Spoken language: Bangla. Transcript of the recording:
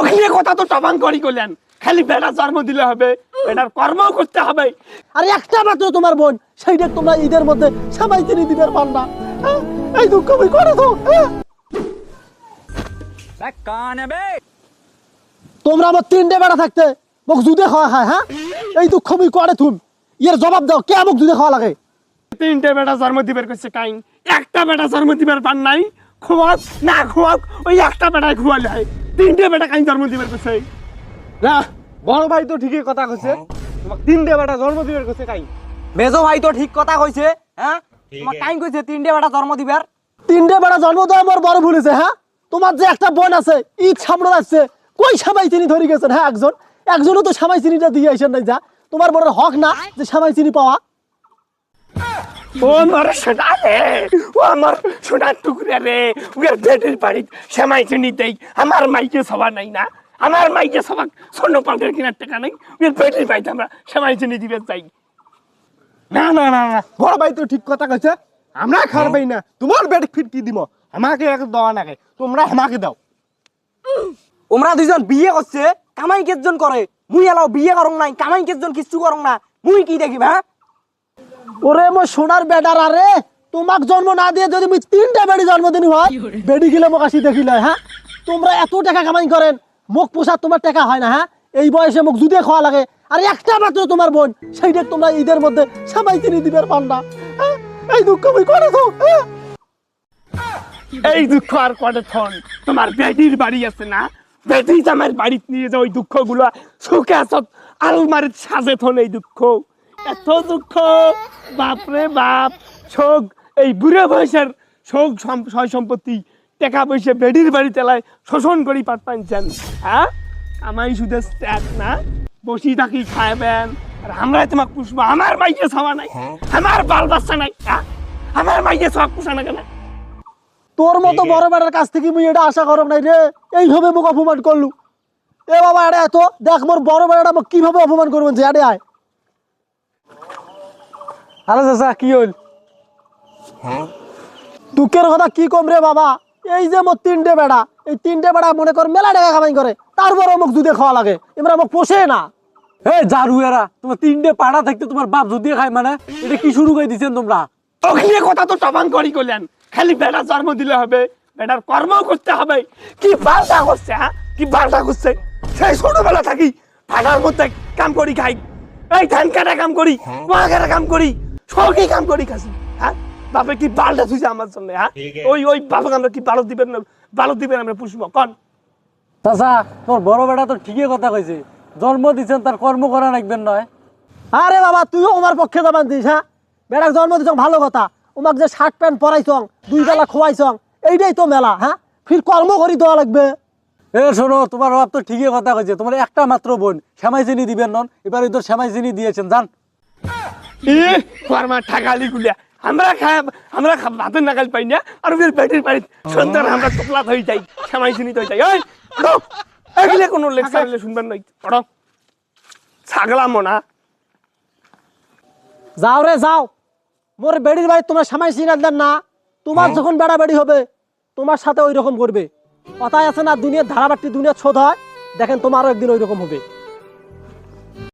ওখানে কথা তো টবাং করি করলেন, খালি বেটা জন্ম দিলে হবে, বেটার কর্ম করতে হবে। আর একটা মাত্র তোমার বোন, সেইটা তোমরা ঈদের মধ্যে সবাই চিনি দিবের পান না। এই দুঃখ আমি করে তো তোমরা আমার তিনটে বেড়া থাকতে মোক জুদে খাওয়া খায়। হ্যাঁ, এই দুঃখ আমি করে তুম ইয়ের জবাব দাও, কে মোক জুদে খাওয়া লাগে? তিনটে বেটা জন্ম দিবার করছে কাইন, একটা বেটা জন্ম দিবার পান নাই। খোয়াক না খোয়াক, ওই একটা বেটায় খুয়ালে হয়। তিনটে বেটা কাইন জন্ম দিবার করছে না। বড় ভাই তো ঠিকই কথা কইছে, তোমাক তিনটে বেটা জন্ম দিবার কইছে কাই। মেজো ভাই তো ঠিক কথা কইছে। হ্যাঁ, তোমার টাইম কইছে তিনটে বেটা জন্ম দিবার। তিনটে বেড়া জন্ম দেওয়া আমার বড় ভুল হয়েছে। হ্যাঁ, তোমার যে একটা বোন আছে ঈদ সামনে আসছে, কই সামাই চিনি ধরে গেছেন? হ্যাঁ, একজনও তো সামাই চিনিটা দিয়ে আইসেন নাই। যা তোমার বোনের হক না যে সামাই চিনি পাওয়া? ও আমার সোনা রে, ও আমার সোনার টুকরা রে, ওর বেটির বাড়ি সেমাই চিনি দেই। আমার মাইকে সবার নাই না, আমার মাইকে সবার স্বর্ণ পাউডার কেনার টাকা নাই, ওর বেটির বাড়িতে আমরা সেমাই চিনি দিবে চাই। না না না না, বড় ভাই তো ঠিক কথা কইছে। আমরা খারবাই না, তোমার বেড ফিট কি দিব? আমাকে এক দেওয়া নাগে, তোমরা আমাকে দাও। ওমরা দুইজন বিয়ে করছে, কামাই কেজন করে? মুই এলাও বিয়ে করং নাই, কামাই কেজন কিছু করং না, মুই কি দেখিব? হ্যাঁ, ওরে মোর সোনার বেটার, আরে তোমাক জন্ম না দিয়ে যদি আমি তিনটা বেড়ি জন্মদিন হয়, বেডি গিলে মোক আসি দেখিলে। হ্যাঁ, তোমরা এত টাকা কামাই করেন, মোক পোষা তোমার টাকা হয় না? হ্যাঁ, এই বয়সে মোক জুদে খাওয়া লাগে। আর একটা মাত্র তোমার বোন, সেইটা তোমরা ঈদের মধ্যে সবাই চিনি দিবের পান না। হ্যাঁ, এই দুঃখ আমি করে তো। এই দুঃখ আর কত থন? তোমার বেটির বাড়ি আছে না, বেটি আমার বাড়িতে নিয়ে যাও। ওই দুঃখ গুলা সুখে আসত আলমারির সাজে থন। এই দুঃখ, এত দুঃখ, বাপরে বাপ। শোক, এই বুড়ে বয়সের শোক, সয় সম্পত্তি, টাকা পয়সা বেটির বাড়ি তেলায় শোষণ করি পাচ্ছেন। হ্যাঁ, আমাই শুধু এক না, বসি থাকি খাইবেন আর আমরাই তোমাকে পুষবো। আমার মাইকে ছাওয়া নাই, আমার বাল বাচ্চা নাই। হ্যাঁ, আমার মাইকে ছাওয়া পুষা না কেন? তোর মতো বড় বেটার কাছ থেকে মুই এটা আশা করব নাই রে। এইভাবে মোক অপমান করলু। এ বাবা, আরে এত দেখ মোর বড় বেটাটা মোক কিভাবে অপমান করবেন। যে আরে আয়। আরে চাচা কি হইল? দুঃখের কথা কি কম রে বাবা। এই যে মোর তিনটে বেড়া, এই তিনটে বেড়া মনে কর মেলা টাকা কামাই করে, তারপরে মোক দুধে খাওয়া লাগে। এমরা মোক পোষে না। এই জারুয়েরা, তোমার তিনটে পাড়া থাকতে তোমার বাপ যদি খায়, মানে এটা কি শুরু করে দিছেন তোমরা? ওখানে কথা তো টবাং করি করলেন, খালি বেটা জন্ম দিলে হবে, বেটার কর্ম করতে হবে। কি বালটা করছে? হ্যাঁ, কি বালটা করছে? সেই ছোটবেলা থাকি ফাটার মধ্যে কাম করি খাই, এই ধান কাটা কাম করি, মাছ কাটা কাম করি, সবই কাম করি খাসি। হ্যাঁ, বাপে কি বালটা থুইছে আমার জন্য? হ্যাঁ, ওই বাবাকে আমরা কি বালক দিবেন না, বালক দিবেন আমরা পুষবো কন? চাচা, তোর বড় বেটা তো ঠিকই কথা কইছে, জন্ম দিচ্ছেন তার কর্ম করা লাগবেন নয়। আরে বাবা, তুইও আমার পক্ষে যাবান দিস। হ্যাঁ, বেড়াক জন্ম দিছ ভালো কথা, ওমাক যে শার্ট প্যান্ট পরাইছং, দুই বেলা খোয়াইছং, এইটাই তো মেলা। হ্যাঁ, ফির কর্ম করি দেওয়া লাগবে। এ শোনো, তোমার বাপ তো ঠিকই কথা কইছে, তোমার একটা মাত্র বোন, শ্যামাই চিনি দিবেন নন, এবার তো শ্যামাই চিনি দিয়েছেন, জান। কর্মা ঠাকালি গুলিয়া আমরা খাই, আমরা ভাতের নাগাল পাই না, আর ওদের পেটের বাড়ি সন্তান আমরা তোপলাত হয়ে যাই, সেমাই চিনিত হয়ে যাই। ওই পড়ো, এগুলো কোনো লেকচার শুনবেন নয়, পড়ো। ছাগলা মনা যাও রে যাও, মোর বেড়ির বাড়ি তোমরা সামাই চিনার দেন না। তোমার যখন বেড়া বেড়ি হবে, তোমার সাথে ওই রকম করবে। কথায় আছে না, দুনিয়ার ধারাবাটি দুনিয়া ছোট হয়। দেখেন তোমারও একদিন ওই রকম হবে।